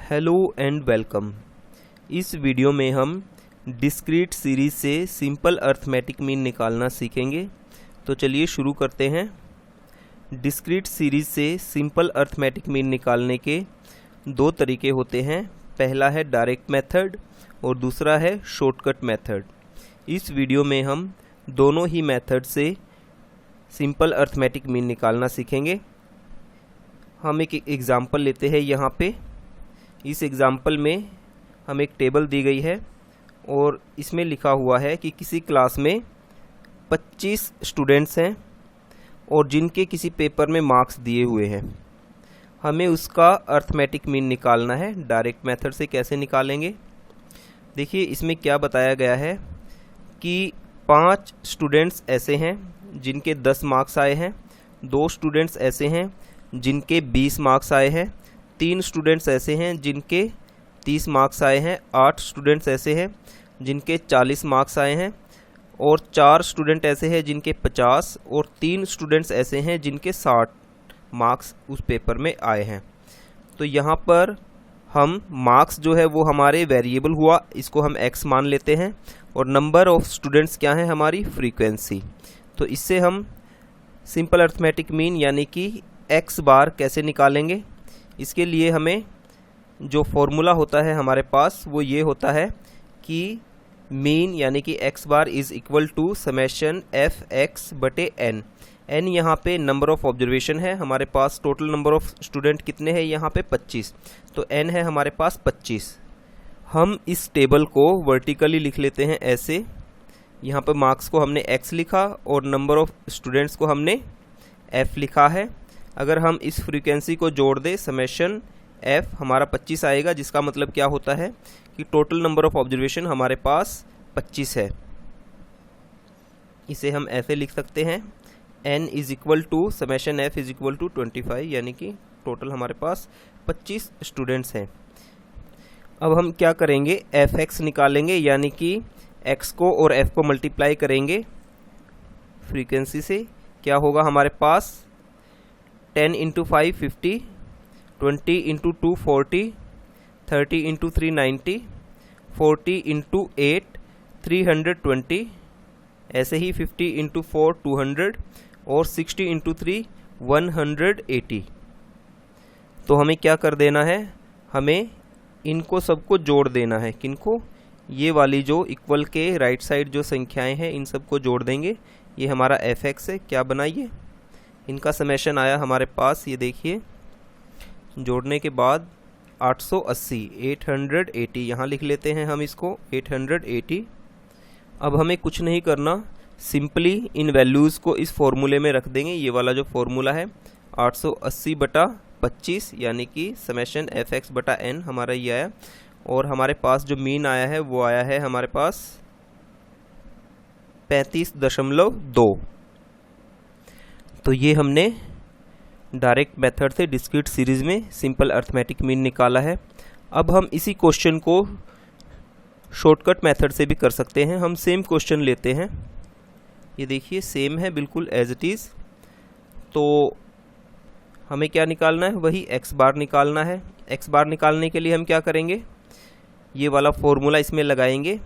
Hello and welcome. इस video में हम डिस्क्रीट सीरीज से सिंपल अर्थमेटिक मीन निकालना सीखेंगे। तो चलिए शुरू करते हैं। डिस्क्रीट सीरीज से सिंपल अर्थमेटिक मीन निकालने के दो तरीके होते हैं। पहला है डायरेक्ट मेथड और दूसरा है शॉर्टकट मेथड। इस वीडियो में हम दोनों ही मेथड से सिंपल अर्थमेटिक मीन निकालना सीखेंगे। हम एक एग्जाम्पल लेते हैं। यहाँ पे इस एग्जाम्पल में हम एक टेबल दी गई है और इसमें लिखा हुआ है कि किसी क्लास में 25 स्टूडेंट्स हैं और जिनके किसी पेपर में मार्क्स दिए हुए हैं। हमें उसका अर्थमेटिक मीन निकालना है। डायरेक्ट मेथड से कैसे निकालेंगे, देखिए इसमें क्या बताया गया है कि 5 स्टूडेंट्स ऐसे हैं जिनके 10 मार्क्स आए हैं, 2 स्टूडेंट्स ऐसे हैं जिनके 20 मार्क्स आए हैं, 3 स्टूडेंट्स ऐसे हैं जिनके 30 मार्क्स आए हैं, 8 स्टूडेंट्स ऐसे हैं जिनके 40 मार्क्स आए हैं और 4 स्टूडेंट ऐसे हैं जिनके 50 और 3 स्टूडेंट्स ऐसे हैं जिनके 60 मार्क्स उस पेपर में आए हैं। तो यहाँ पर हम मार्क्स जो है वो हमारे वेरिएबल हुआ, इसको हम x मान लेते हैं और नंबर ऑफ स्टूडेंट्स क्या है, हमारी फ्रीक्वेंसी। तो इससे हम सिंपल अर्थमेटिक मीन यानी कि x बार कैसे निकालेंगे, इसके लिए हमें जो फॉर्मूला होता है हमारे पास वो ये होता है कि मीन यानी कि x bar is equal to summation f x बटे एन। एन यहाँ पे नंबर ऑफ ऑब्जर्वेशन है, हमारे पास टोटल नंबर ऑफ स्टूडेंट कितने हैं यहाँ पे 25, तो एन है हमारे पास 25। हम इस टेबल को वर्टिकली लिख लेते हैं ऐसे। यहाँ पे मार्क्स को हमने x लिखा और नंबर ऑफ स्टूडेंट्स को हमने f लिखा है। अगर हम इस फ्रीक्वेंसी को जोड़ दें, समेशन f हमारा 25 आएगा, जिसका मतलब क्या होता है कि टोटल नंबर ऑफ ऑब्जर्वेशन हमारे पास 25 है। इसे हम ऐसे लिख सकते हैं, n is equal to summation f is equal to 25, यानी कि टोटल हमारे पास 25 स्टूडेंट्स हैं। अब हम क्या करेंगे, fx निकालेंगे, यानी कि x को और f को मल्टीप्लाई करेंगे फ्रीक्वेंसी से। क्या होगा हमारे पास 10 इंटू 5 50, 20 इंटू 2 40, 30 इंटू 3 90, 40 इंटू 8 320, ऐसे ही 50 इंटू 4 200 और 60 इंटू 3 180। तो हमें क्या कर देना है, हमें इनको सबको जोड़ देना है। किनको, ये वाली जो इक्वल के राइट साइड जो संख्याएं हैं इन सबको जोड़ देंगे। ये हमारा एफ एक्स है, क्या बनाइए, इनका समेशन आया हमारे पास, ये देखिए जोड़ने के बाद 880 880 यहाँ लिख लेते हैं हम इसको 880। अब हमें कुछ नहीं करना, सिंपली इन वैल्यूज़ को इस फॉर्मूले में रख देंगे। ये वाला जो फॉर्मूला है 880 बटा 25 यानी कि समेशन एफ एक्स बटा एन हमारा ये आया, और हमारे पास जो मीन आया है वो आया है हमारे पास 35.2। तो ये हमने डायरेक्ट मेथड से डिस्क्रीट सीरीज में सिंपल अर्थमेटिक मीन निकाला है। अब हम इसी क्वेश्चन को शॉर्टकट मेथड से भी कर सकते हैं। हम सेम क्वेश्चन लेते हैं, ये देखिए सेम है बिल्कुल एज इट इज़। तो हमें क्या निकालना है, वही x बार निकालना है। x बार निकालने के लिए हम क्या करेंगे, ये वाला फॉर्मूला इसमें लगाएंगे,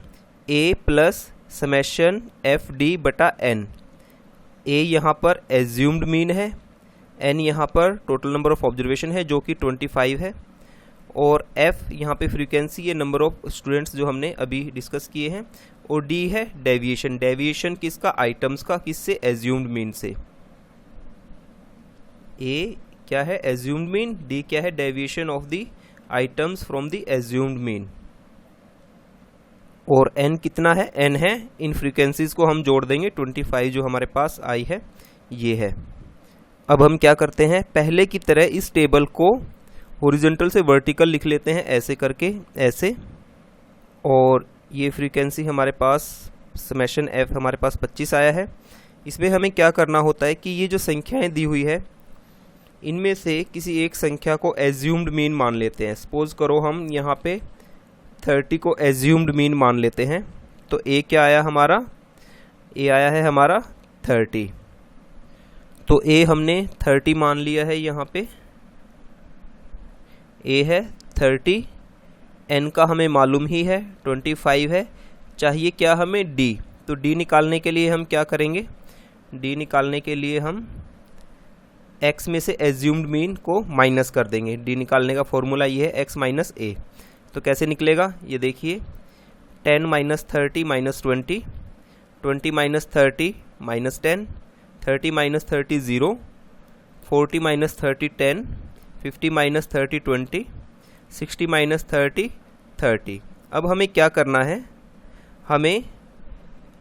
a plus summation F D बटा एन। a यहाँ पर एज्यूम्ड मीन है, n यहाँ पर टोटल नंबर ऑफ ऑब्जर्वेशन है जो कि 25 है, और f यहाँ पे फ्रीक्वेंसी ये नंबर ऑफ स्टूडेंट्स जो हमने अभी डिस्कस किए हैं, और d है डेविएशन। डेविएशन किसका, आइटम्स का, किससे, एज्यूम्ड मीन से। a क्या है, एज्यूम्ड मीन, d क्या है, deviation of the items from the assumed mean, और n कितना है, n है, इन फ्रीक्वेंसीज को हम जोड़ देंगे, 25 जो हमारे पास आई है ये है। अब हम क्या करते हैं, पहले की तरह इस टेबल को हॉरिजॉन्टल से वर्टिकल लिख लेते हैं ऐसे करके, ऐसे। और ये फ्रीक्वेंसी हमारे पास समेशन f हमारे पास 25 आया है। इसमें हमें क्या करना होता है कि ये जो संख्याएं दी हुई है इनमें से किसी एक संख्या को एज्यूम्ड मीन मान लेते हैं। सपोज करो हम यहाँ पे 30 को एज्यूम्ड मीन मान लेते हैं, तो a क्या आया हमारा, a आया है हमारा 30। तो a हमने 30 मान लिया है, यहाँ पे a है 30 n का हमें मालूम ही है 25 है, चाहिए क्या हमें d। तो d निकालने के लिए हम क्या करेंगे, d निकालने के लिए हम x में से एज्यूम्ड मीन को माइनस कर देंगे। d निकालने का फॉर्मूला ये है x माइनस a। तो कैसे निकलेगा ये देखिए, 10 minus 30 minus 20, 20 minus 30 minus 10, 30 minus 30 0, 40 minus 30 10, 50 minus 30 20, 60 minus 30 30। अब हमें क्या करना है, हमें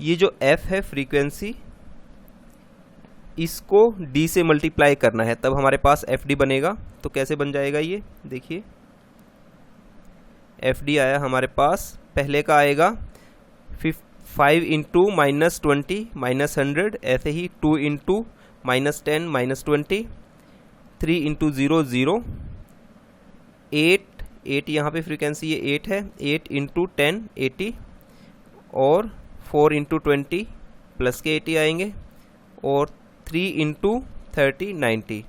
ये जो f है फ्रीक्वेंसी, इसको d से मल्टीप्लाई करना है, तब हमारे पास fd बनेगा। तो कैसे बन जाएगा ये देखिए, fd आया हमारे पास, पहले का आएगा 5 इंटू माइनस 20 माइनस 100, ऐसे ही 2 इंटू माइनस 10 माइनस 20, 3 इंटू 0 0, 8 यहाँ पे फ्रीक्वेंसी ये 8 है, 8 इंटू 10 80, और 4 इंटू 20 प्लस के 80 आएंगे, और 3 इंटू 30 90।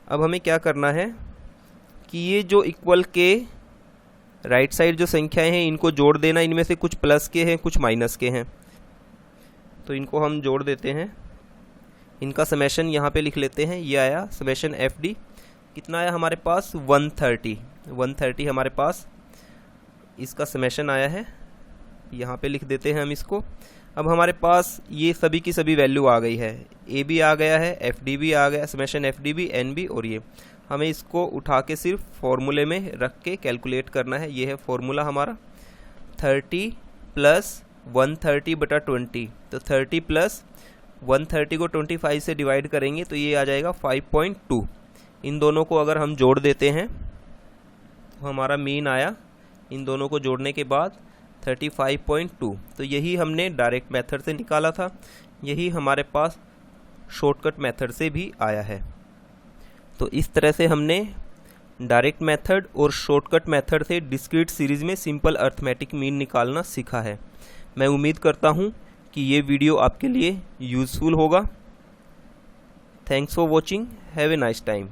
अब हमें क्या करना है कि ये जो इक्वल के राइट साइड जो संख्याएं हैं इनको जोड़ देना, इनमें से कुछ प्लस के हैं कुछ माइनस के हैं, तो इनको हम जोड़ देते हैं। इनका समेशन यहाँ पे लिख लेते हैं, ये आया समेशन FD, कितना आया हमारे पास 130 हमारे पास इसका समेशन आया है, यहाँ पे लिख देते हैं हम इसको। अब हमारे पास ये सभी की सभी वैल्यू आ गई है, A भी आ गया है, FD भी आ गया, समेशन FD भी, N भी, और ये हमें इसको उठा के सिर्फ फॉर्मूले में रख के कैलकुलेट करना है। ये है फॉर्मूला हमारा 30 प्लस 130 बटा 20। तो 30 प्लस 130 को 25 से डिवाइड करेंगे तो ये आ जाएगा 5.2। इन दोनों को अगर हम जोड़ देते हैं तो हमारा मीन आया इन दोनों को जोड़ने के बाद 35.2। तो यही हमने डायरेक्ट मेथड से निकाला था, यही हमारे पास शॉर्टकट मेथड से भी आया है। तो इस तरह से हमने डायरेक्ट मेथड और शॉर्टकट मेथड से डिस्क्रीट सीरीज में सिंपल अर्थमेटिक मीन निकालना सीखा है। मैं उम्मीद करता हूँ कि ये वीडियो आपके लिए यूज़फुल होगा। Thanks for watching, have a nice time.